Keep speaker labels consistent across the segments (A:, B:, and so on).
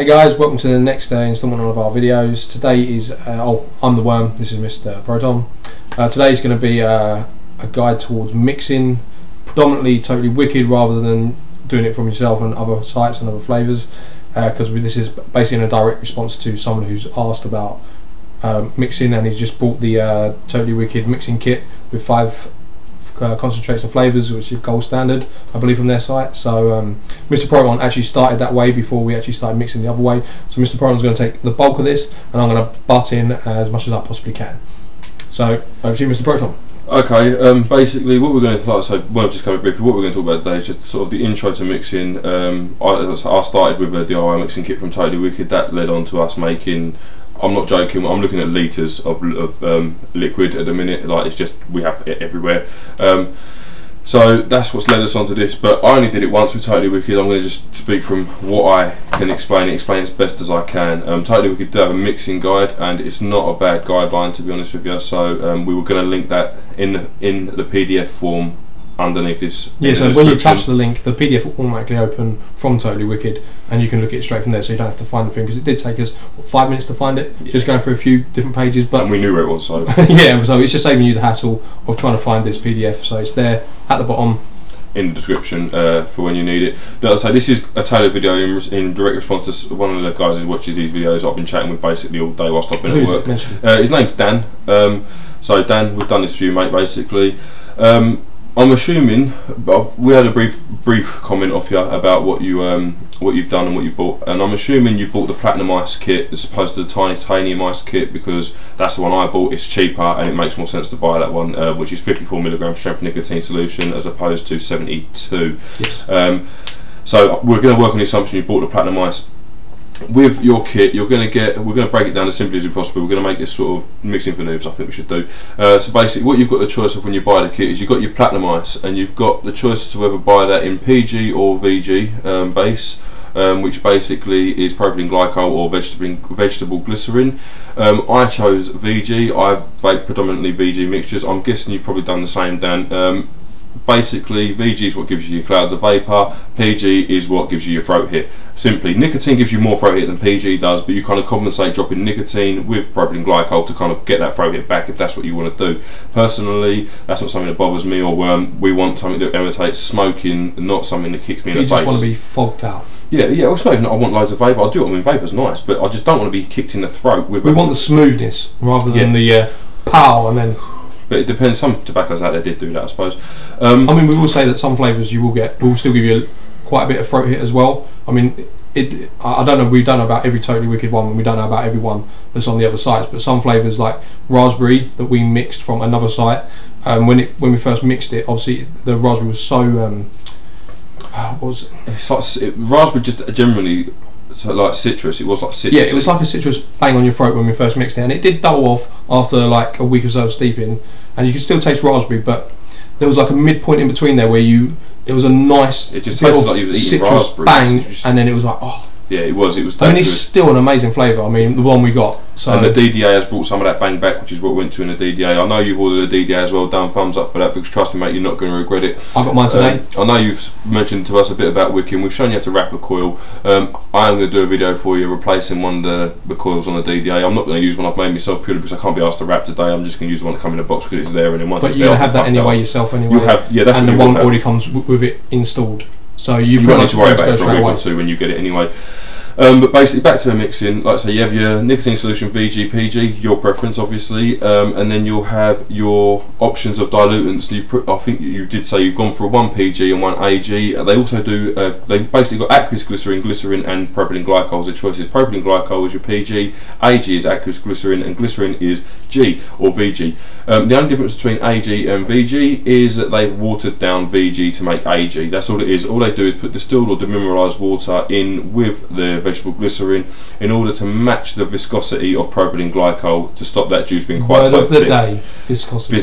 A: Hey guys, welcome to the next instalment of our videos. Today is, I'm the Worm, this is Mr. Proton. Today is going to be a guide towards mixing predominantly Totally Wicked rather than doing it from yourself and other sites and other flavours, because this is basically in a direct response to someone who's asked about mixing, and he's just bought the Totally Wicked mixing kit with 5 concentrates and flavours, which is gold standard, I believe, from their site. So Mr. Proton actually started that way before we actually started mixing the other way. So Mr. Proton's going to take the bulk of this, and I'm going to butt in as much as I possibly can. So over to you, Mr. Proton.
B: Okay, basically what we're going to, like I said, well, just cover briefly, what we're going to talk about today is just sort of the intro to mixing. I started with a DIY mixing kit from Totally Wicked. That led on to us making, I'm not joking, I'm looking at litres of liquid at the minute. Like, it's just, we have it everywhere. So that's what's led us onto this, but I only did it once with Totally Wicked. I'm going to just speak from what I can explain as best as I can. Totally Wicked do have a mixing guide, and it's not a bad guideline, to be honest with you. So we were going to link that in the PDF form underneath this.
A: Yeah, so when you touch the link, the PDF will automatically open from Totally Wicked, and you can look at it straight from there, so you don't have to find the thing, because it did take us, what, 5 minutes to find it, just going through a few different pages. But
B: and we knew where it was, so
A: yeah, so it's just saving you the hassle of trying to find this PDF. So it's there at the bottom
B: in the description for when you need it. So this is a tailored video in direct response to one of the guys who watches these videos I've been chatting with basically all day whilst I've been at work. His name's Dan. So Dan, we've done this for you, mate, basically. I'm assuming, we had a brief comment off you about what you've done and what you bought, and I'm assuming you bought the Platinum Ice kit as opposed to the Titanium Ice kit, because that's the one I bought. It's cheaper and it makes more sense to buy that one, which is 54mg strength nicotine solution as opposed to 72. Yes. So we're going to work on the assumption you bought the Platinum Ice. With your kit, we're going to break it down as simply as possible. We're going to make this sort of mixing for noobs, I think we should do. So basically what you've got the choice of when you buy the kit is you've got your Platinum Ice, and you've got the choice to whether buy that in PG or VG base, which basically is propylene glycol or vegetable glycerin. I chose VG. I vape predominantly VG mixtures. I'm guessing you've probably done the same, Dan. Basically, VG is what gives you your clouds of vapour, PG is what gives you your throat hit. Simply, nicotine gives you more throat hit than PG does, but you kind of compensate dropping nicotine with propylene glycol to kind of get that throat hit back if that's what you want to do. Personally, that's not something that bothers me or Worm. We want something that imitates smoking, not something that kicks me in the face.
A: You just want to be fogged out.
B: Yeah, well, smoking, I want loads of vapour. I do it, I mean, vapour's nice, but I just don't want to be kicked in the throat with.
A: We want the smoothness rather than the pow and then.
B: But it depends. Some tobaccos out there did do that, I suppose.
A: I mean, we will say that some flavours you will get will still give you quite a bit of throat hit as well. I mean, I don't know. We don't know about every Totally Wicked one, and we don't know about every one that's on the other sites. But some flavours, like raspberry, that we mixed from another site, when we first mixed it, obviously the raspberry was so. What was it? It's
B: like raspberry, just generally. So like citrus, it was like citrus.
A: Yeah, it was like a citrus bang on your throat when we first mixed it, and it did dull off after like a week or so of steeping, and you could still taste raspberry, but there was like a midpoint in between there where it was a nice,
B: it just tasted like you was eating raspberry
A: bang, and then it was like, oh.
B: Yeah, it was.
A: I mean, it's still an amazing flavour. I mean, the one we got. So.
B: And the DDA has brought some of that bang back, which is what we went to in the DDA. I know you've ordered a DDA as well. Dan, thumbs up for that, because trust me, mate, you're not going to regret it.
A: I got mine today.
B: I know you've mentioned to us a bit about wicking. We've shown you how to wrap a coil. I am going to do a video for you replacing one of the coils on the DDA. I'm not going to use one I've made myself purely because I can't be asked to wrap today. I'm just going to use the one that comes in a box because it's there, and then once it's there,
A: you're going to have that anyway yourself anyway.
B: You'll have, yeah, that's
A: and
B: what
A: the one already comes with it installed. So you
B: won't need to worry about it for a week or two when you get it anyway. But basically, back to the mixing. Like I say, you have your nicotine solution, VG, PG, your preference, obviously, and then you'll have your options of dilutants. I think you did say you've gone for 1 PG and 1 AG. They also do. They basically got aqueous glycerin, and propylene glycol as the choices. Propylene glycol is your PG, AG is aqueous glycerin, and glycerin is G or VG. The only difference between AG and VG is that they've watered down VG to make AG. That's all it is. All they do is put distilled or demineralized water in with the vegetable glycerin in order to match the viscosity of propylene glycol to stop that juice being quite so thick.
A: Word of the day, viscosity.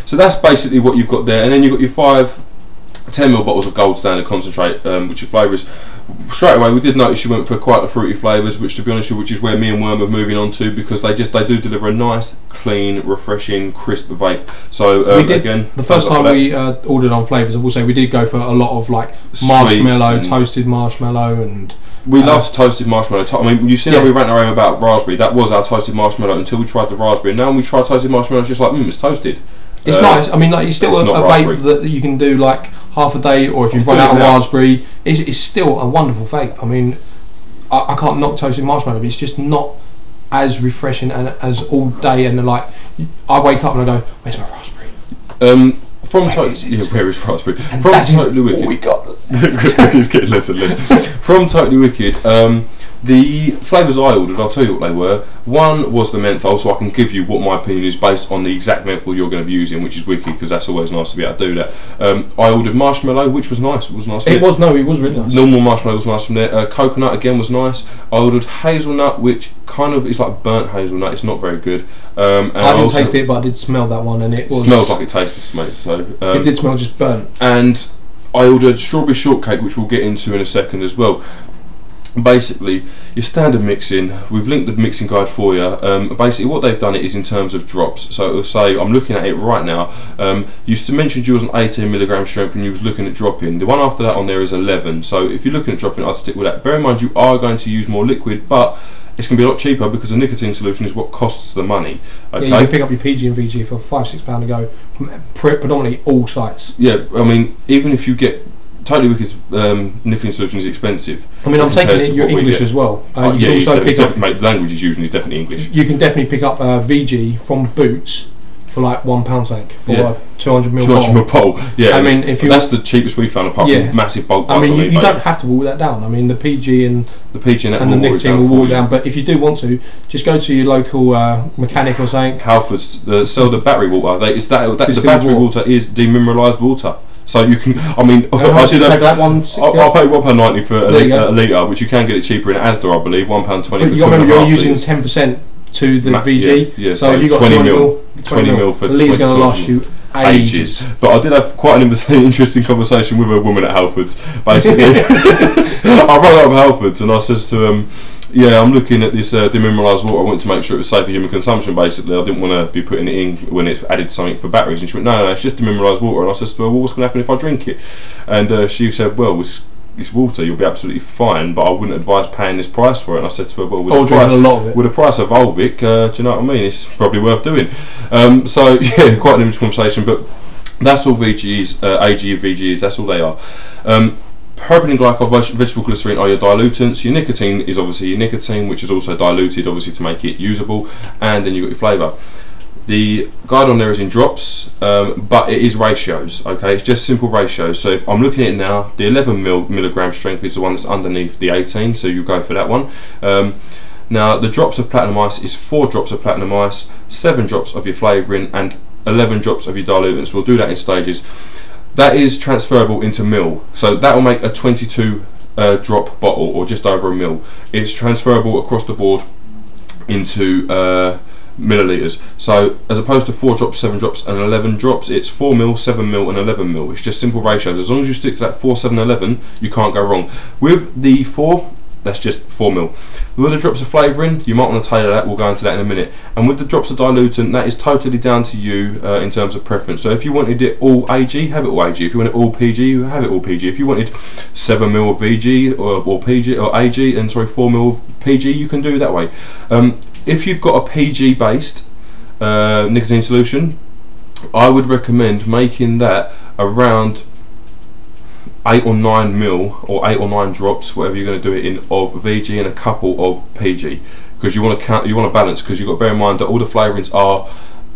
B: So that's basically what you've got there, and then you've got your 5 10ml bottles of gold standard concentrate, which are flavours. Straight away we did notice you went for quite the fruity flavours, which, to be honest with you, which is where me and Worm are moving on to, because they do deliver a nice, clean, refreshing, crisp vape. So again,
A: the first time we ordered on flavours, I will say we did go for a lot of like marshmallow, toasted marshmallow, and
B: We love toasted marshmallow. I mean, you see how we rant around about raspberry. That was our toasted marshmallow until we tried the raspberry. And now when we try toasted marshmallow, it's just like, it's toasted.
A: It's nice. I mean, like, it's still a vape that you can do like half a day, or if you've run out of raspberry, it's still a wonderful vape. I mean, I can't knock toasted marshmallow, but it's just not as refreshing and as all day. And like, I wake up and I go, "Where's my raspberry?"
B: From where is raspberry?
A: And
B: from
A: that
B: Totally Wicked.
A: All we got.
B: It's getting less and less. From Totally Wicked. The flavours I ordered, I'll tell you what they were. One was the menthol, so I can give you what my opinion is based on the exact menthol you're going to be using, which is wicked, because that's always nice to be able to do that. I ordered marshmallow, which was nice. It was nice.
A: It was really nice.
B: Normal marshmallow was nice from there. Coconut again was nice. I ordered hazelnut, which kind of is like burnt hazelnut. It's not very good. And
A: I didn't taste it, but I did smell that one, and it
B: smells like it tasted, mate. So
A: it did smell just burnt.
B: And I ordered strawberry shortcake, which we'll get into in a second as well. Basically, your standard mixing, we've linked the mixing guide for you. Basically what they've done it is in terms of drops, so it'll say, I'm looking at it right now, you mentioned you was an 18mg strength and you was looking at dropping. The one after that on there is 11, so if you're looking at dropping, I'd stick with that. Bear in mind you are going to use more liquid, but it's going to be a lot cheaper because the nicotine solution is what costs the money. Okay?
A: Yeah, you can pick up your PG and VG for £5-6 a go from predominantly all sites.
B: Yeah, I mean, even if you get Totally Wicked's nicotine solution is expensive.
A: I mean, I'm taking it your English as well. You can also pick up,
B: the language is using is definitely English.
A: You can definitely pick up VG from Boots for like £1 tank for a 200ml
B: 200ml pole. Yeah,
A: I mean, if you
B: that's the cheapest we found apart from massive bulk.
A: I mean, you don't have to water that down. I mean, the PG and the nicotine will water down. But if you do want to, just go to your local mechanic or something.
B: Halfords sell the battery water. The battery water is demineralised water. So you can, I mean, I should have that one. I'll pay £1.90 for a litre, which you can get it cheaper in Asda, I believe. £1.20 for 2.5
A: you're using 10% to the VG.
B: Yeah,
A: so if you got
B: 20 mil for
A: the litres going to last you ages.
B: But I did have quite an interesting conversation with a woman at Halfords. Basically, I rang up Halfords and I says to yeah, I'm looking at this demineralised water. I wanted to make sure it was safe for human consumption. Basically, I didn't want to be putting it in when it's added something for batteries. And she went, no, it's just demineralised water. And I said to her, well, what's going to happen if I drink it? And she said, well, it's water. You'll be absolutely fine, but I wouldn't advise paying this price for it. And I said to her, well, with the price of Volvic, do you know what I mean? It's probably worth doing. So yeah, quite an interesting conversation. But that's all VGs, AG and VGs. That's all they are. Propylene glycol, vegetable glycerine are your dilutants. Your nicotine is obviously your nicotine, which is also diluted, obviously, to make it usable. And then you've got your flavour. The guide on there is in drops, but it is ratios. Okay, it's just simple ratios. So if I'm looking at it now, the 11 milligram strength is the one that's underneath the 18. So you go for that one. Now the drops of platinum ice is 4 drops of platinum ice, 7 drops of your flavouring, and 11 drops of your dilutants. We'll do that in stages. That is transferable into mil, so that will make a 22 drop bottle, or just over a mil. It's transferable across the board into millilitres. So as opposed to 4 drops, 7 drops and 11 drops, it's 4 mil, 7 mil and 11 mil. It's just simple ratios. As long as you stick to that 4, 7, 11, you can't go wrong. With the 4, that's just 4 mil. With the drops of flavouring, you might want to tailor that. We'll go into that in a minute. And with the drops of dilutant, that is totally down to you in terms of preference. So if you wanted it all AG, have it all AG. If you want it all PG, have it all PG. If you wanted 7 mil of VG or PG or AG and 4 mil of PG, you can do it that way. If you've got a PG based nicotine solution, I would recommend making that around 8 or 9 mil or 8 or 9 drops, whatever you're going to do it in, of VG and a couple of PG, because you want to balance, because you've got to bear in mind that all the flavourings are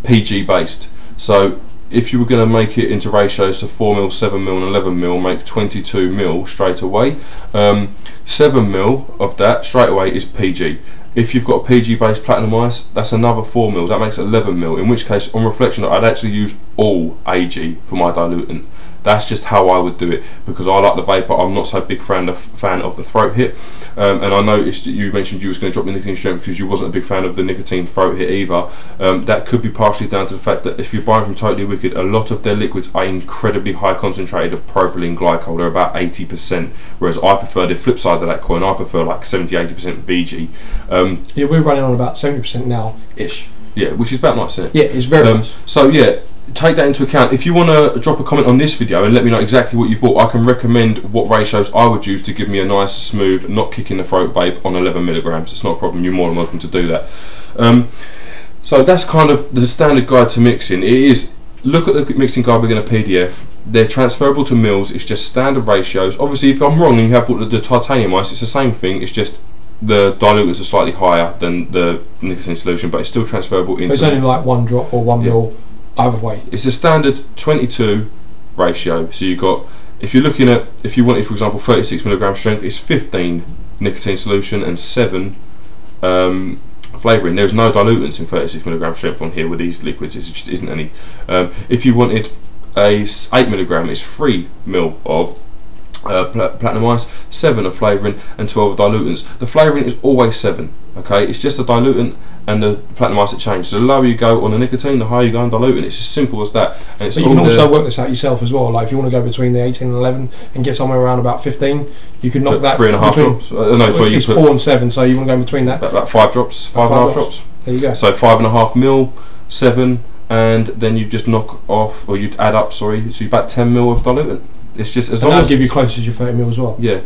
B: PG based. So if you were going to make it into ratios of 4 mil, 7 mil and 11 mil, make 22 mil straight away. 7 mil of that straight away is PG. If you've got a PG based platinum ice, that's another 4 mil, that makes 11 mil, in which case on reflection I'd actually use all AG for my dilutant. That's just how I would do it, because I like the vapor. I'm not so big fan of the throat hit, and I noticed that you mentioned you was going to drop the nicotine strength because you wasn't a big fan of the nicotine throat hit either. That could be partially down to the fact that if you're buying from Totally Wicked, a lot of their liquids are incredibly high concentrated of propylene glycol. They're about 80%, whereas I prefer the flip side of that coin. I prefer like 70-80% VG.
A: Yeah, we're running on about 70% now ish.
B: Yeah, which is about nice, isn't it?
A: Yeah, it's very nice.
B: So yeah, take that into account. If you want to drop a comment on this video and let me know exactly what you've bought, I can recommend what ratios I would use to give me a nice, smooth, not kicking the throat vape on 11 milligrams. It's not a problem. You're more than welcome to do that. So that's kind of the standard guide to mixing. It is, look at the mixing guide within a PDF. They're transferable to mils. It's just standard ratios. Obviously, if I'm wrong and you have bought the titanium ice, it's the same thing. It's just the diluters are slightly higher than the nicotine solution, but it's still transferable into.
A: It's only like 1 drop or 1 mil either way. It's
B: a standard 22 ratio. So you got, if you're looking at, if you wanted, for example, 36 milligram strength, it's 15 nicotine solution and 7 flavouring. There's no dilutants in 36 milligram strength on here with these liquids. It just isn't any. If you wanted a 8 milligram, it's 3 mil of platinum ice, 7 of flavouring and 12 of dilutants. The flavouring is always 7, okay? It's just the dilutant and the platinum ice that changes. So the lower you go on the nicotine, the higher you go on dilutant. It's as simple as that. And it's
A: but you can also work this out yourself as well. Like if you want to go between the 18 and 11 and get somewhere around about 15, you can knock that
B: 3.5 drops. No, sorry,
A: it's 4 and 7, so you want to go in between that.
B: About 5 drops, 5.5 drops.
A: There you go.
B: So 5.5 mil, 7, and then you just knock off, or you'd add up, sorry, so you about 10 mil of dilutant. It's just as long as
A: that'll give you closer to your 30 mil as well.
B: Yeah.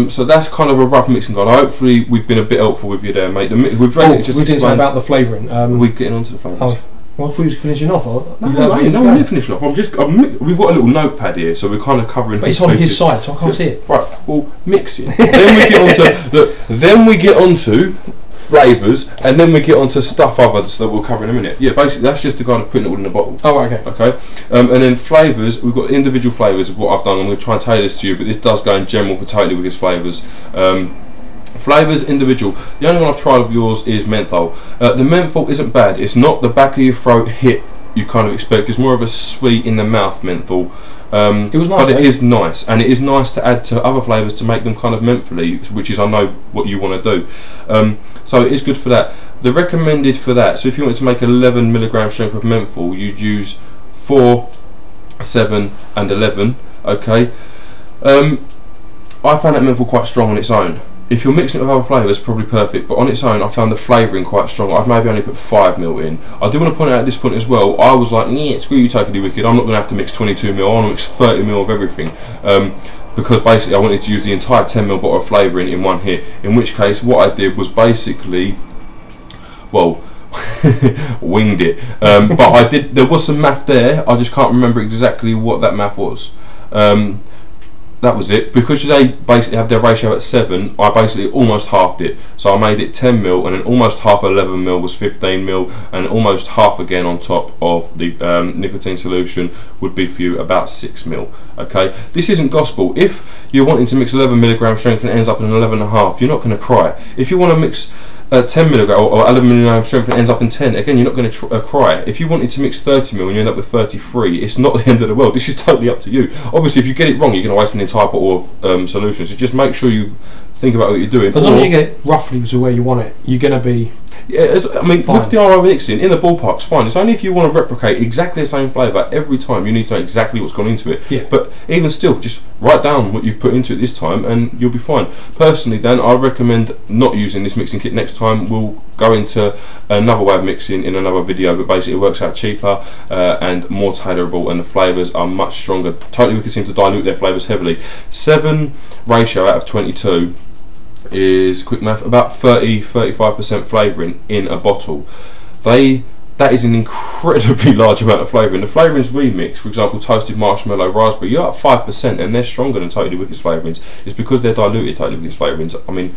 B: So that's kind of a rough mixing guide. Hopefully we've been a bit helpful with you there, mate. We didn't
A: say about the flavouring.
B: We're getting onto the flavours.
A: Well, if we was finishing off,
B: no, we're finishing off. We've got a little notepad here, so we're kind of covering.
A: But it's on his side, so I can't see it.
B: Right. Well, mixing. Then we get onto Then we get onto flavours, and then we get onto stuff others that we'll cover in a minute. Yeah, basically that's just the kind of putting it all in a bottle.
A: Oh, okay.
B: Okay. And then flavours, we've got individual flavours of what I've done. I'm going to try and tailor this to you, but this does go in general for Totally Wicked flavours. Flavours individual. The only one I've tried of yours is menthol. The menthol isn't bad. It's not the back of your throat hit you kind of expect. It's more of a sweet in the mouth menthol.
A: It was nice,
B: but it is nice, and it is nice to add to other flavours to make them kind of mentholy, which is I know what you want to do. So it is good for that. The recommended for that. So if you want to make 11 milligram strength of menthol, you'd use 4, 7, and 11. Okay. I found that menthol quite strong on its own. If you're mixing it with other flavours, probably perfect, but on its own I found the flavouring quite strong. I'd maybe only put 5 mil in. I do want to point out at this point as well, I was like, yeah, screw you Totally Wicked, I'm not going to have to mix 22 mil, I want to mix 30 mil of everything. Because basically I wanted to use the entire 10 mil bottle of flavouring in one hit, in which case what I did was basically, well, winged it. But there was some math there, I just can't remember exactly what that math was. That was it. Because they basically have their ratio at 7, I basically almost halved it. So I made it 10 mil, and then almost half 11 mil was 15 mil, and almost half again on top of the nicotine solution would be for you about 6 mil. Okay, this isn't gospel. If you're wanting to mix 11 milligram strength and it ends up in 11.5, you're not going to cry. If you want to mix 10 milligram or 11 milligram strength and it ends up in 10, again, you're not going to cry. If you wanted to mix 30 mil and you end up with 33, it's not the end of the world. This is totally up to you. Obviously, if you get it wrong, you're going to waste an entire bottle of solution. So just make sure you think about what you're doing.
A: As long as you get it roughly to where you want it, you're going to be.
B: Yeah, I mean, fine. With the RO mixing, in the ballpark's fine. It's only if you want to replicate exactly the same flavour every time, you need to know exactly what's gone into it.
A: Yeah.
B: But even still, just write down what you've put into it this time and you'll be fine. Personally, Dan, I recommend not using this mixing kit next time. We'll go into another way of mixing in another video, but basically it works out cheaper and more tailorable, and the flavours are much stronger. Totally Wicked seem to dilute their flavours heavily. 7 ratio out of 22 is, quick math, about 30-35% flavouring in a bottle. That is an incredibly large amount of flavouring. The flavourings we mix, for example, toasted marshmallow, raspberry, you're at 5%, and they're stronger than Totally Wicked's flavourings. It's because they're diluted Totally Wicked's flavourings. I mean,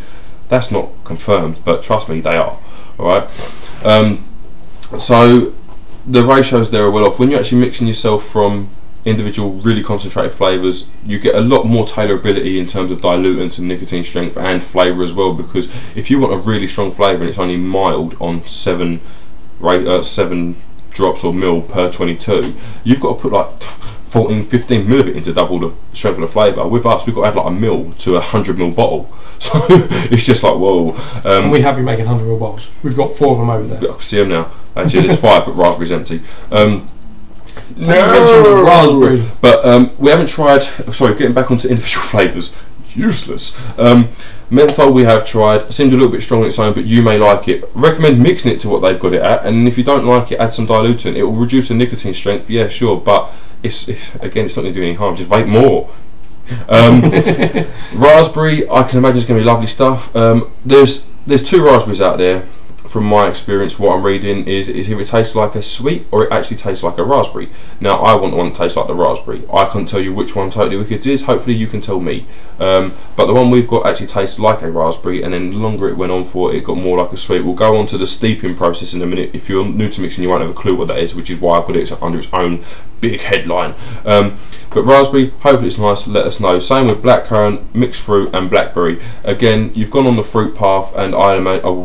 B: that's not confirmed, but trust me, they are. Alright? So the ratios there are well off. When you're actually mixing yourself from individual really concentrated flavours, you get a lot more tailorability in terms of dilutants and nicotine strength and flavour as well, because if you want a really strong flavour and it's only mild on 7 drops or mil per 22, you've got to put like 14-15 mil of it in to double the strength of the flavour. With us, we've got to add like a mil to a 100 mil bottle, so it's just like whoa.
A: And we have been making 100 mil bottles. We've got 4 of them over there.
B: I can see them now. Actually, there's 5, but raspberry's empty.
A: No, raspberry.
B: But we haven't tried. Sorry, getting back onto individual flavours. useless. Menthol we have tried, seemed a little bit strong on its own, but you may like it. Recommend mixing it to what they've got it at, and if you don't like it, add some dilutant. It will reduce the nicotine strength, yeah, sure, but it's not going to do any harm. Just vape more. Raspberry, I can imagine it's going to be lovely stuff. There's two raspberries out there. From my experience, what I'm reading is either it tastes like a sweet or it actually tastes like a raspberry. Now, I want the one that tastes like the raspberry. I can't tell you which one Totally Wicked is. Hopefully, you can tell me. But the one we've got actually tastes like a raspberry, and then the longer it went on for, it got more like a sweet. We'll go on to the steeping process in a minute. If you're new to mixing, you won't have a clue what that is, which is why I've got it under its own big headline. But raspberry, hopefully it's nice. Let us know. Same with blackcurrant, mixed fruit, and blackberry. Again, you've gone on the fruit path, and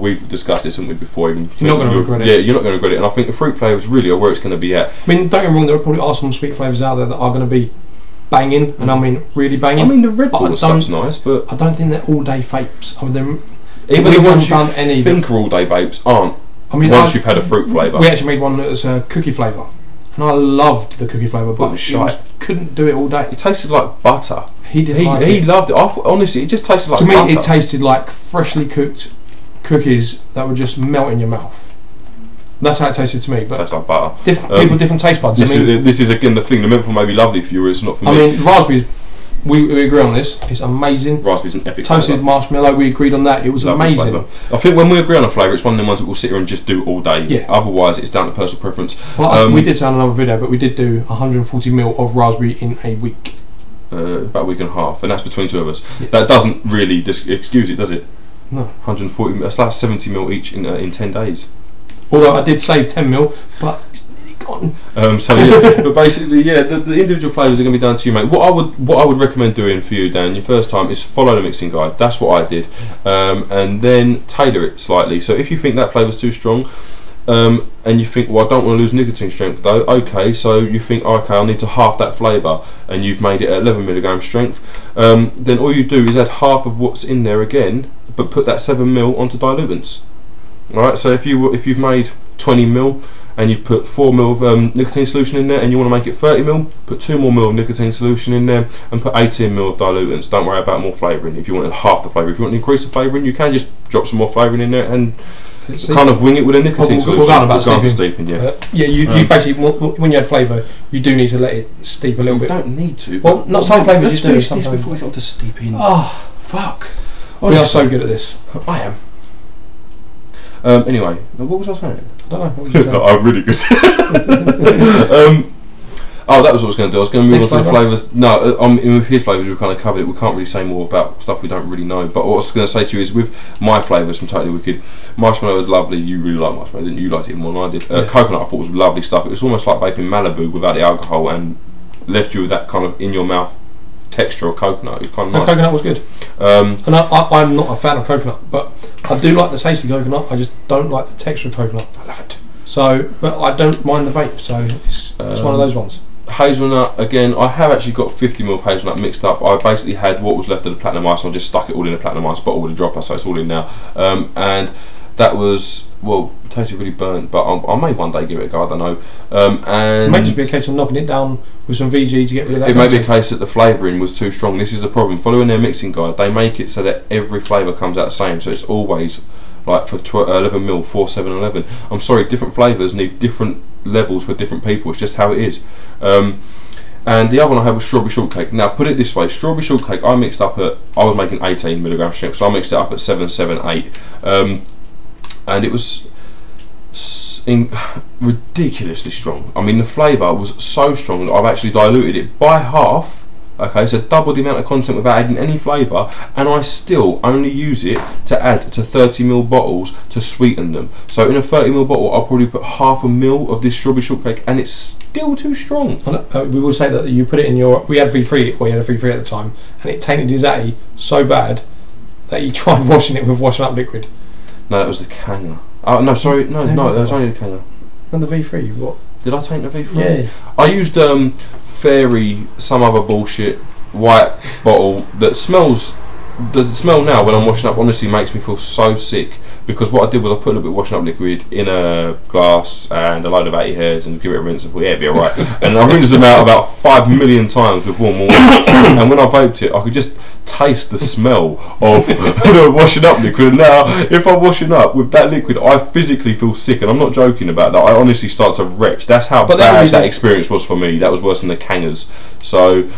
B: we've discussed this, haven't we, before? Even
A: you're not going to regret it.
B: Yeah, you're not going to regret it. And I think the fruit flavours really are where it's going to be at.
A: I mean, don't get me wrong. There probably are some sweet flavours out there that are going to be banging, and I mean really banging.
B: I mean, the Red Bull stuff's nice, but
A: I don't think they're all-day vapes. I mean,
B: even the ones you think are all-day vapes aren't. I mean, once you've had a fruit flavour.
A: We actually made one that was a cookie flavour. And I loved the cookie flavour, but couldn't do it all day.
B: It tasted like butter.
A: He didn't like it.
B: He loved it. Honestly, it just tasted like butter.
A: To me, it tasted like freshly cooked cookies that would just melt in your mouth. That's how it tasted to me. But
B: tastes like butter.
A: People, different taste buds.
B: This is again the thing. The menthol may be lovely for you, it's not for me.
A: I mean, raspberries. We agree on this. It's amazing.
B: Raspberry's an epic
A: toasted
B: flavour.
A: Marshmallow. We agreed on that. It was
B: lovely
A: amazing.
B: Flavour. I think when we agree on a flavour, it's one of them ones that we'll sit here and just do all day.
A: Yeah.
B: Otherwise, it's down to personal preference.
A: Well, we did say on another video, but we did do 140ml of raspberry in a week.
B: About a week and a half, and that's between two of us.
A: Yeah.
B: That doesn't really excuse it, does it?
A: No.
B: 140. That's like 70ml each in 10 days.
A: Although I did save 10ml, but it's nearly gone.
B: So yeah, but basically, yeah, the individual flavours are going to be down to you, mate. What I would recommend doing for you, Dan, your first time, is follow the mixing guide. That's what I did, and then tailor it slightly. So if you think that flavour's too strong, and you think, well, I don't want to lose nicotine strength though. Okay, so you think, okay, I'll need to half that flavour, and you've made it at 11mg strength. Then all you do is add half of what's in there again, but put that 7ml onto dilutants. All right. So if you've made 20ml and you've put 4ml of nicotine solution in there, and you want to make it 30ml, put 2 more ml of nicotine solution in there, and put 18ml of dilutants. Don't worry about more flavouring. If you want half the flavour, if you want to increase the flavouring, you can just drop some more flavouring in there and kind of wing it with a nicotine solution.
A: We'll go about
B: steeping, yeah.
A: You basically, when you add flavour, you do need to let it steep a little bit.
B: You don't need to.
A: Well, not some flavours you do.
B: Let's finish this before we get on to steeping.
A: Oh,
B: fuck.
A: We are so good at this.
B: I am. Anyway, what was I saying?
A: I don't know. What was you saying?
B: I'm really good. Oh, that was what I was going to do. I was going to move on to the flavours. No, with his flavours, we've kind of covered it. We can't really say more about stuff we don't really know. But what I was going to say to you is, with my flavours from Totally Wicked, marshmallow is lovely. You really like marshmallow, didn't you? You liked it even more than I did.
A: Yeah.
B: Coconut, I thought, was lovely stuff. It was almost like vaping Malibu without the alcohol, and left you with that kind of in your mouth texture of coconut. It was kind of nice.
A: Coconut was good. And I'm not a fan of coconut, but I do like the taste of coconut. I just don't like the texture of coconut.
B: I love it.
A: So, but I don't mind the vape. So it's one of those ones.
B: Hazelnut, again, I have actually got 50ml of hazelnut mixed up. I basically had what was left of the platinum ice, and I just stuck it all in a platinum ice bottle with a dropper, so it's all in now. And that was, well, tasted really burnt, but I may one day give it a go, I don't know. And
A: it may just be a case of knocking it down with some VG to get rid of that.
B: It may be a ccase that the flavouring was too strong. This is the problem. Following their mixing guide, they make it so that every flavour comes out the same, so it's always like for 11ml, 4, 7, 11. I'm sorry, different flavours need different levels for different people. It's just how it is. And the other one I had was strawberry shortcake. Now, put it this way: strawberry shortcake, I mixed up at, I was making 18mg strength, so I mixed it up at 7, 7, 8, and it was ridiculously strong. I mean, the flavour was so strong that I've actually diluted it by half. Okay, so double the amount of content without adding any flavour, and I still only use it to add to 30ml bottles to sweeten them. So in a 30ml bottle, I'll probably put half a mil of this strawberry shortcake, and it's still too strong.
A: We will say that you put it in your. We had V3, or you had a V3 at the time, and it tainted his A so bad that you tried washing it with washing up liquid.
B: No, that was the Kanger. Oh no, sorry, no, that was only the Kanger.
A: And the V3, what?
B: Did I taint the V3?
A: Yeah.
B: I used Fairy, some other bullshit white bottle that smells the smell now when I'm washing up honestly makes me feel so sick, because what I did was I put a little bit of washing up liquid in a glass and a load of 80 hairs and give it a rinse and thought, yeah, it'll be alright. And I rinsed them out about 5 million times with warm water, and when I vaped it I could just taste the smell of the washing up liquid. And now if I'm washing up with that liquid I physically feel sick, and I'm not joking about that. I honestly start to retch. That's how bad that experience was for me. That was worse than the Kangers. So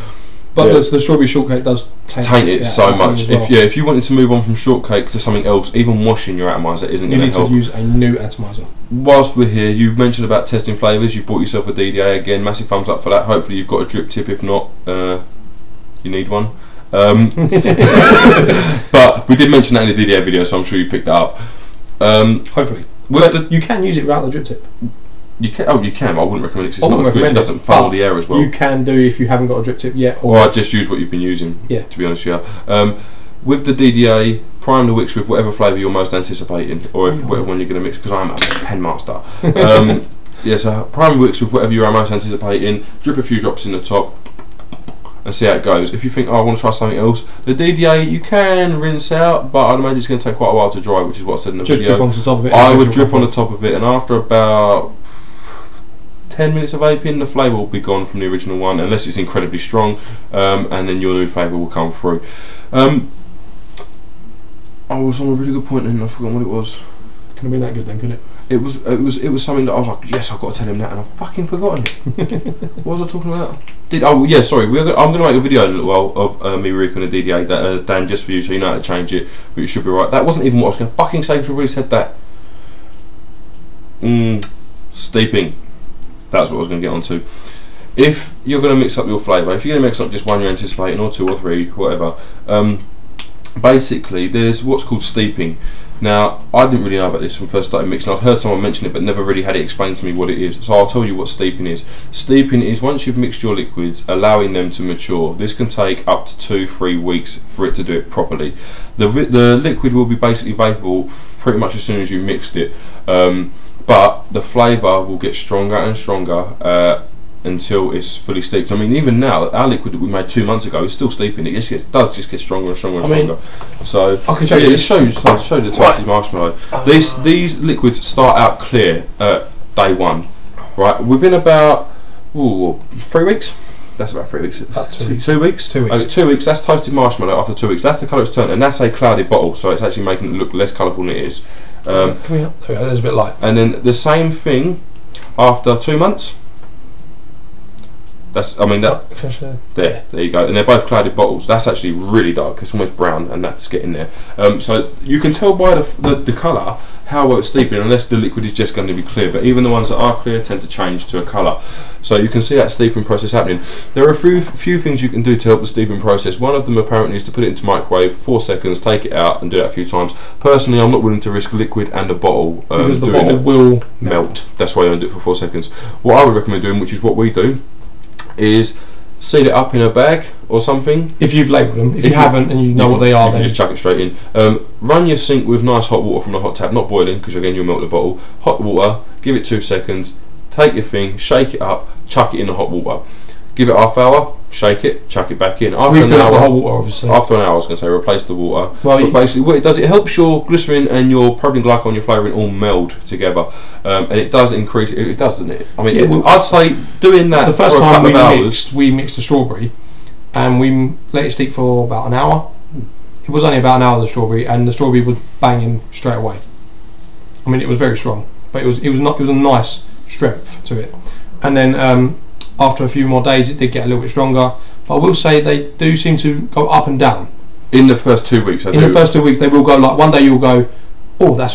A: but the strawberry shortcake does taint it
B: so much. Well. If you wanted to move on from shortcake to something else, even washing your atomizer isn't going to help.
A: You need to use a new atomizer.
B: Whilst we're here, you mentioned about testing flavours. You bought yourself a DDA again. Massive thumbs up for that. Hopefully you've got a drip tip. If not, you need one. But we did mention that in the DDA video, so I'm sure you picked that up.
A: Hopefully, but you can use it without the drip tip.
B: You can. Oh, you can. I wouldn't recommend it because it's not as good. It doesn't funnel the air as well.
A: You can do if you haven't got a drip tip yet.
B: Or I just use what you've been using. Yeah. To be honest with you, with the DDA, prime the wicks with whatever flavour you're most anticipating, or whatever one you're going to mix. Because I'm a pen master. Yeah. So prime the wicks with whatever you're most anticipating. Drip a few drops in the top, and see how it goes. If you think, oh, I want to try something else, the DDA you can rinse out, but I'd imagine it's going to take quite a while to dry, which is what I said in the video.
A: Just drip onto the top of it.
B: I would drip on the top of it, and after about 10 minutes of vaping, the flavour will be gone from the original one, unless it's incredibly strong, and then your new flavour will come through. I was on a really good point and I forgot what it was.
A: Can it be that good then, could it?
B: It was something that I was like, yes, I've got to tell him that, and I've fucking forgotten it. What was I talking about? I'm going to make a video in a little while of me recalling the DDA that Dan, just for you, so you know how to change it, but you should be right. That wasn't even what I was going to fucking say, because I already said that. Steeping. That's what I was going to get onto. If you're going to mix up your flavour, if you're going to mix up just one you're anticipating, or two or three, whatever, basically there's what's called steeping. Now, I didn't really know about this when I first started mixing. I'd heard someone mention it but never really had it explained to me what it is. So I'll tell you what steeping is. Steeping is once you've mixed your liquids, allowing them to mature. This can take up to 2-3 weeks for it to do it properly. The liquid will be basically vaporable pretty much as soon as you mixed it. But the flavour will get stronger and stronger until it's fully steeped. I mean, even now, our liquid that we made 2 months ago is still steeping. It does just get stronger and stronger and stronger. So I can show you. I'll show you the toasted marshmallow. These liquids start out clear at day one, right? Within about 3 weeks. That's about 3 weeks. 2 weeks. 2 weeks. 2 weeks. That's toasted marshmallow. After 2 weeks, that's the colour it's turned, and that's a clouded bottle. So it's actually making it look less colourful than it is.
A: Coming up. There's a bit light.
B: And then the same thing after 2 months. There you go, and they're both clouded bottles. That's actually really dark. It's almost brown, and that's getting there. So you can tell by the colour how well it's steeping, unless the liquid is just going to be clear. But even the ones that are clear tend to change to a colour. So you can see that steeping process happening. There are a few things you can do to help the steeping process. One of them apparently is to put it into microwave 4 seconds, take it out, and do that a few times. Personally, I'm not willing to risk liquid and a bottle
A: because the bottle will
B: melt. That's why I don't do it for 4 seconds. What I would recommend doing, which is what we do, is seal it up in a bag or something.
A: If you've labelled them. If you haven't and you know what they are,
B: you can just chuck it straight in. Run your sink with nice hot water from the hot tap, not boiling, because again you'll melt the bottle. Hot water, give it 2 seconds, take your thing, shake it up, chuck it in the hot water. Give it half hour, shake it, chuck it back in. After an hour,
A: the hot water, obviously.
B: After an hour, I was going to say replace the water. Well, but basically, what it does, it helps your glycerin and your propylene glycol, your flavouring all meld together, and it does increase. It does, doesn't it? I mean, I'd say doing that.
A: The first time we mixed the strawberry, and we let it steep for about an hour. It was only about an hour, the strawberry, and the strawberry was banging straight away. I mean, it was very strong, but it was a nice strength to it, and then. After a few more days it did get a little bit stronger, but I will say they do seem to go up and down.
B: In the first 2 weeks,
A: the first 2 weeks they will go, like one day you will go, oh that's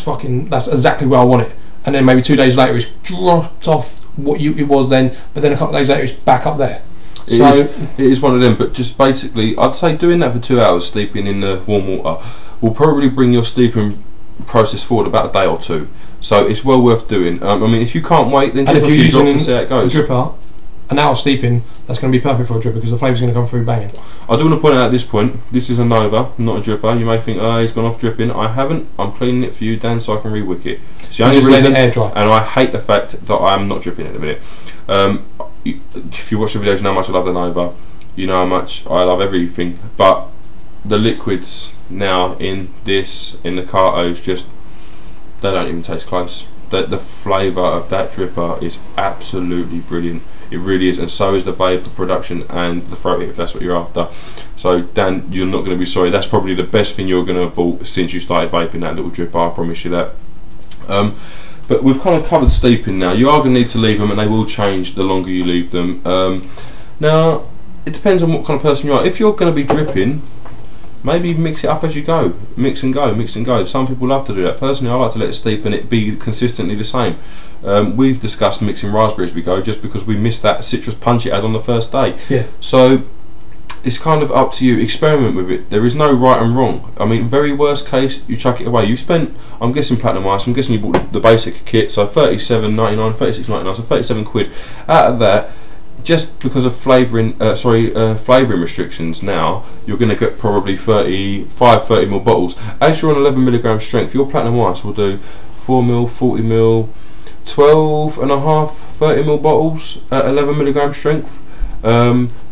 A: exactly where I want it, and then maybe 2 days later it's dropped off what it was then, but then a couple of days later it's back up there.
B: It is one of them, but just basically I'd say doing that for 2 hours, steeping in the warm water, will probably bring your steeping process forward about a day or two. So it's well worth doing. I mean, if you can't wait, then drip a few drops and see how it goes.
A: The dripper, an hour steeping, that's going to be perfect for a dripper because the flavour's going to come through banging.
B: I do want to point out at this point, this is a Nova, not a dripper. You may think, oh, he's gone off dripping. I haven't. I'm cleaning it for you, Dan, so I can re-wick it. It's the only reason, air dry. And I hate the fact that I'm not dripping at the minute. If you watch the videos, you know how much I love the Nova. You know how much I love everything, but the liquids now in the Cartos, just they don't even taste close. The flavour of that dripper is absolutely brilliant. It really is, and so is the vapour production and the throat hit, if that's what you're after. So Dan, you're not going to be sorry. That's probably the best thing you're going to have bought since you started vaping, that little dripper, I promise you that. But we've kind of covered steeping now. You are going to need to leave them, and they will change the longer you leave them. Now, it depends on what kind of person you are. If you're going to be dripping, maybe mix it up as you go. Mix and go, mix and go. Some people love to do that. Personally, I like to let it steep and it be consistently the same. We've discussed mixing raspberry as we go, just because we missed that citrus punch it had on the first day.
A: Yeah.
B: So it's kind of up to you. Experiment with it. There is no right and wrong. I mean, very worst case, you chuck it away. You spent, I'm guessing platinum ice, I'm guessing you bought the basic kit, so $37.99, $36.99, so 37 quid. Out of that, just because of flavouring restrictions now, you're going to get probably 30ml bottles. As you're on 11mg strength, your platinum ice will do 4ml, 40ml, 12.5, 30ml bottles at 11mg strength.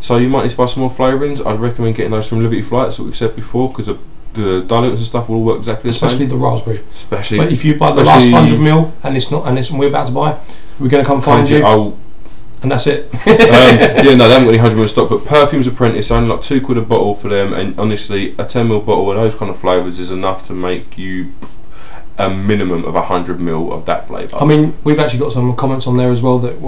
B: So you might need to buy some more flavourings. I'd recommend getting those from Liberty Flights that we've said before, because the dilutants and stuff will all work exactly the same.
A: Especially the raspberry.
B: Especially,
A: but if you buy the last 100ml and it's not, and we're about to buy, we're going to come find you. And that's it.
B: Yeah, no, they haven't got any 100ml stock, but Perfume's Apprentice, only like £2 a bottle for them, and honestly, a 10ml bottle of those kind of flavours is enough to make you a minimum of 100ml of that flavour.
A: I mean, we've actually got some comments on there as well that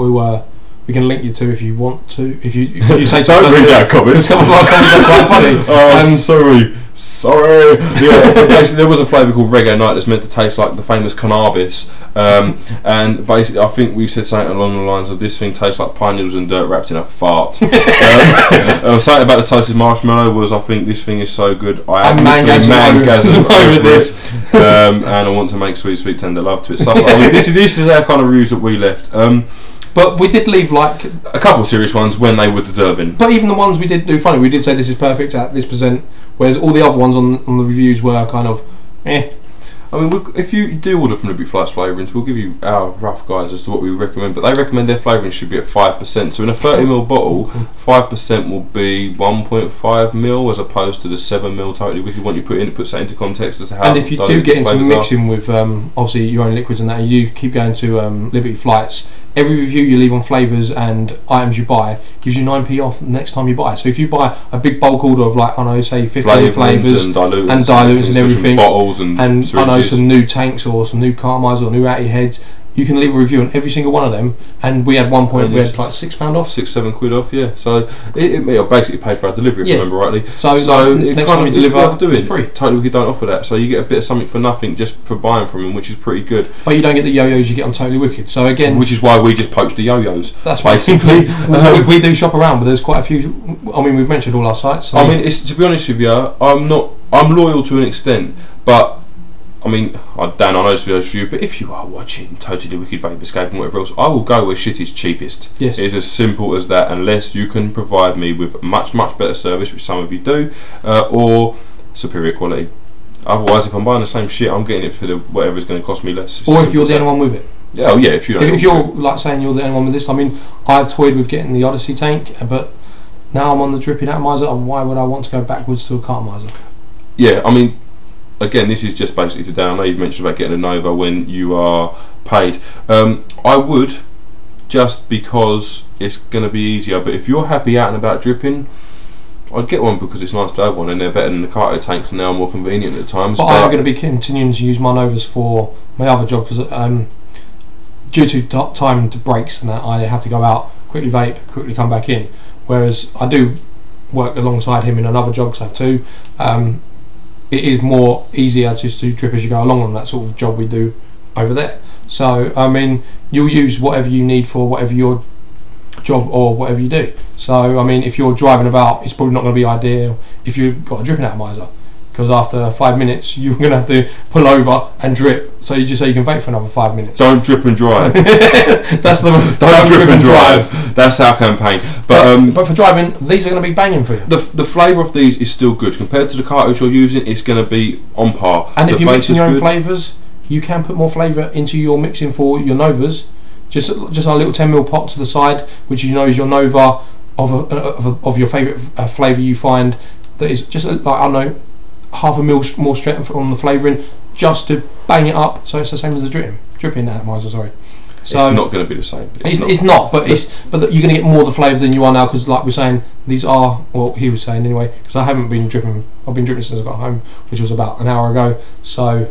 A: we can link you to if you want to. If you say
B: don't read our comments.
A: Some of our comments are quite funny.
B: Oh, sorry. Yeah, basically there was a flavour called Reggae Night that's meant to taste like the famous cannabis, and basically I think we said something along the lines of this thing tastes like pine needles and dirt wrapped in a fart. Something about the toasted marshmallow was, I think this thing is so good I am mangasm over this, and I want to make sweet tender love to it. So I mean, this is our kind of reviews that we left.
A: But we did leave like
B: a couple of serious ones when they were deserving.
A: But even the ones we did do funny, we did say this is perfect at this %, whereas all the other ones on the reviews were kind of eh.
B: I mean, if you do order from Liberty Flights flavourings, we'll give you our rough guides as to what we recommend, but they recommend their flavourings should be at 5%. So in a 30ml bottle, 5% will be 1.5ml as opposed to the 7ml totally wicked one you put in. It puts that into context as to how.
A: And if you do get into mixing with obviously your own liquids and that, and you keep going to Liberty Flights, every review you leave on flavours and items you buy gives you 9p off next time you buy. So if you buy a big bulk order of like, I know, say 15 flavours
B: and dilutants
A: and everything,
B: bottles and
A: I know some new tanks or some new Atomizers or new Atty heads, you can leave a review on every single one of them. And we had one point we had like £6 off,
B: £6-7 off, yeah. So it basically paid for our delivery, if I remember rightly.
A: So
B: it
A: next
B: kind
A: time
B: of
A: you deliver,
B: doing.
A: it's free.
B: Totally, we don't offer that, so you get a bit of something for nothing just for buying from them, which is pretty good.
A: But you don't get the yo-yos you get on Totally Wicked. So again,
B: which is why we just poach the yo-yos.
A: That's
B: basically.
A: we do shop around, but there's quite a few. I mean, we've mentioned all our sites. So
B: I mean, to be honest with you, I'm loyal to an extent, but. I mean, Dan, I know this video's for you, but if you are watching Totally Wicked Vaporscape and whatever else, I will go where shit is cheapest.
A: Yes.
B: It's as simple as that, unless you can provide me with much better service, which some of you do, or superior quality. Otherwise, if I'm buying the same shit, I'm getting it for whatever's going to cost me less.
A: Or if you're the only one with it.
B: Yeah, oh yeah, if you're
A: like saying you're the only one with this. I mean, I've toyed with getting the Odyssey tank, but now I'm on the dripping atomizer, and why would I want to go backwards to a atomizer?
B: Yeah, I mean, again, this is just basically today. I know you've mentioned about getting a Nova when you are paid. I would, just because it's going to be easier. But if you're happy out and about dripping, I'd get one because it's nice to have one, and they're better than the Carto tanks, and they are more convenient at times.
A: But I am going to be continuing to use my Novas for my other job because due to timed breaks and that, I have to go out, quickly vape, quickly come back in. Whereas I do work alongside him in another job because I have two. It is more easier just to drip as you go along on that sort of job we do over there. So I mean, you'll use whatever you need for whatever your job or whatever you do. So I mean, if you're driving about, it's probably not going to be ideal if you've got a dripping atomizer, because after 5 minutes you're going to have to pull over and drip, so you just say you can vape for another 5 minutes.
B: Don't drip and drive.
A: That's the
B: don't drip and drive. That's our campaign.
A: But for driving, these are going to be banging for you.
B: The flavour of these is still good compared to the cartridge you're using. It's going to be on par.
A: And if you're mixing your own flavours, you can put more flavour into your mixing for your Novas. Just a little 10ml pot to the side, which you know is your Nova of your favourite flavour you find that is just like, I don't know, half a mil more strength on the flavouring just to bang it up, so it's the same as the dripping atomizer. Sorry. So
B: it's not going to be the same.
A: It's not, but you're going to get more of the flavour than you are now, because like we're saying, these are, well, he was saying anyway, because I haven't been dripping. I've been dripping since I got home, which was about an hour ago. So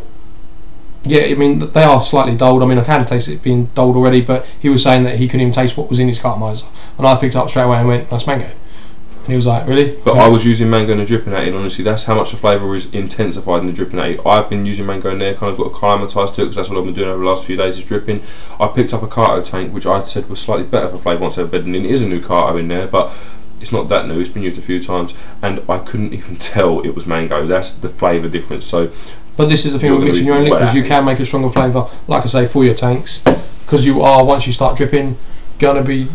A: yeah, I mean they are slightly dulled. I mean I can taste it being dulled already, but he was saying that he couldn't even taste what was in his atomizer, and I picked it up straight away and went, "That's mango." And he was like, "Really?"
B: But I was using mango in the drippinating. Honestly, that's how much the flavour is intensified in the drippinating. I've been using mango in there, kind of got acclimatised to it, because that's what I've been doing over the last few days, is dripping. I picked up a Kato tank, which I said was slightly better for flavour once I've bedded in. It is a new Kato in there, but it's not that new. It's been used a few times, and I couldn't even tell it was mango. That's the flavour difference. So,
A: but this is the thing with mixing your own liquids. You can make a stronger flavour, like I say, for your tanks, because you are, once you start dripping, gonna be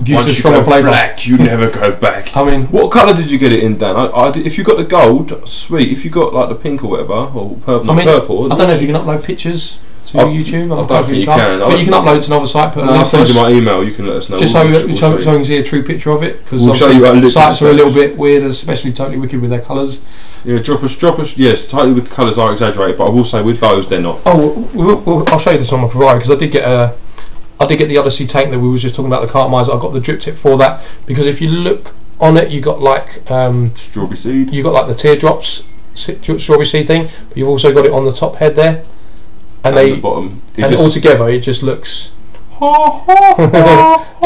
A: used a stronger flavour.
B: Black, you never go back.
A: I mean,
B: what colour did you get it in, Dan? If you got the gold, sweet. If you got like the pink or whatever, or purple, purple.
A: I don't know if you can upload pictures to YouTube.
B: I don't think you can.
A: But you can upload to another site. Put
B: I'll send you my email. You can let us know.
A: Just so you can see a true picture of it, because sites are a little bit weird, especially Totally Wicked with their colours.
B: Yeah, drop us. Yes, Totally Wicked colours are exaggerated, but I will say with those they're not.
A: Oh, I'll show you this on my provider, because I did get the Odyssey tank that we was just talking about, the Atomizers. I got the drip tip for that, because if you look on it, you got like
B: strawberry seed.
A: You got like the teardrops strawberry seed thing, but you've also got it on the top head there, and
B: the bottom.
A: And all together, it just looks. It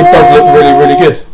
A: does look really, really good.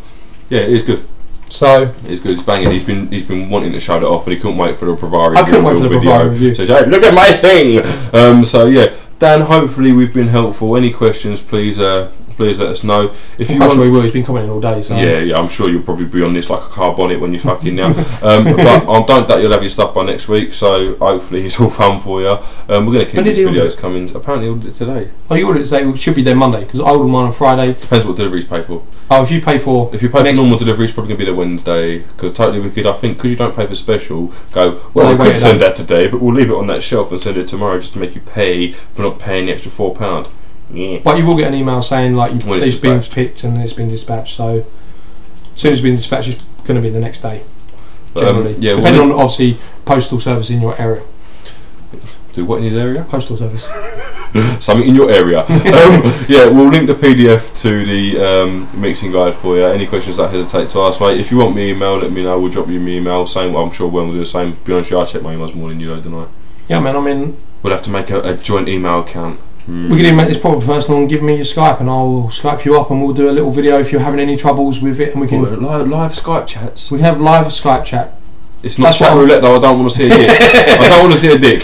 B: Yeah, it is good.
A: So
B: it's good. It's banging. He's been wanting to show it off, and he couldn't wait for the Provari.
A: I couldn't wait for the Provari review.
B: So hey, look at my thing. So yeah, Dan. Hopefully we've been helpful. Any questions? Please let us know. If you want,
A: we will. He's been commenting all day. So.
B: Yeah. I'm sure you'll probably be on this like a car bonnet when you're fucking now. But I don't doubt you'll have your stuff by next week. So hopefully it's all fun for you. We're going to keep these videos coming. Apparently, ordered it today.
A: Oh, you ordered it today? It should be there Monday, because I ordered mine on Friday.
B: Depends what deliveries pay for.
A: Oh, if you pay for
B: normal delivery, it's probably going to be there Wednesday. Because Totally Wicked, I think, because you don't pay for special, well, we could send that today, but we'll leave it on that shelf and send it tomorrow, just to make you pay for not paying the extra £4. Yeah.
A: But you will get an email saying like it's been picked and it's been dispatched. So as soon as it's been dispatched, it's going to be the next day. Generally, depending on obviously postal service in your area.
B: Do what in his area?
A: Postal service.
B: Something in your area. Yeah, we'll link the PDF to the mixing guide for you. Any questions, don't hesitate to ask, mate. If you want me email, let me know. We'll drop you my email. Same. I'm sure Wen will do the same. To be honest, I check my emails more than you do, don't I?
A: Yeah, man. I mean,
B: we'll have to make a joint email account.
A: We can even make this proper personal and give me your Skype, and I'll Skype you up, and we'll do a little video if you're having any troubles with it, and we can
B: live Skype chats.
A: We can have live Skype chat.
B: It's not chat roulette though. I don't want to see a dick. I don't want to see a dick.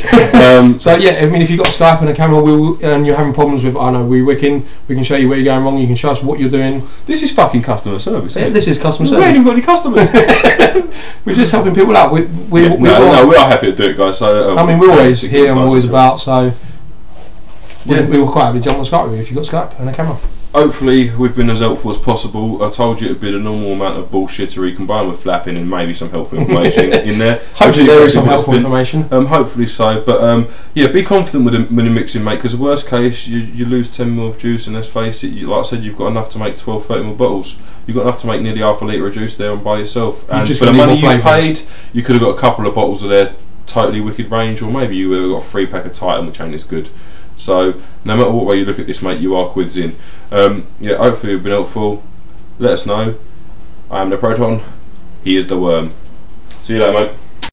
A: So yeah, I mean, if you've got Skype and a camera, and you're having problems with, I know, we can show you where you're going wrong. You can show us what you're doing.
B: This is fucking customer service.
A: Yeah, this is customer service.
B: We ain't even got any customers.
A: We're just helping people out. We
B: are happy to do it, guys. So
A: I mean, we're always here and we're always about. So yeah, we were quite happy to jump on Skype with you if you've got Skype and a camera.
B: Hopefully we've been as helpful as possible. I told you it'd be the normal amount of bullshittery combined with flapping and maybe some helpful information in there.
A: Hopefully there is some helpful information.
B: Hopefully so. But yeah, be confident when you're mixing, mate, because the worst case, you lose 10ml of juice, and let's face it, like I said, you've got enough to make 12-30ml bottles. You've got enough to make nearly half a litre of juice there by yourself. And for the money you paid, you could have got a couple of bottles of their Totally Wicked range, or maybe you would have got a 3-pack of Titan, which ain't as good. So no matter what way you look at this, mate, you are quids in. Yeah, hopefully we've been helpful. Let us know. I am the Proton. He is the Worm. See you later, mate.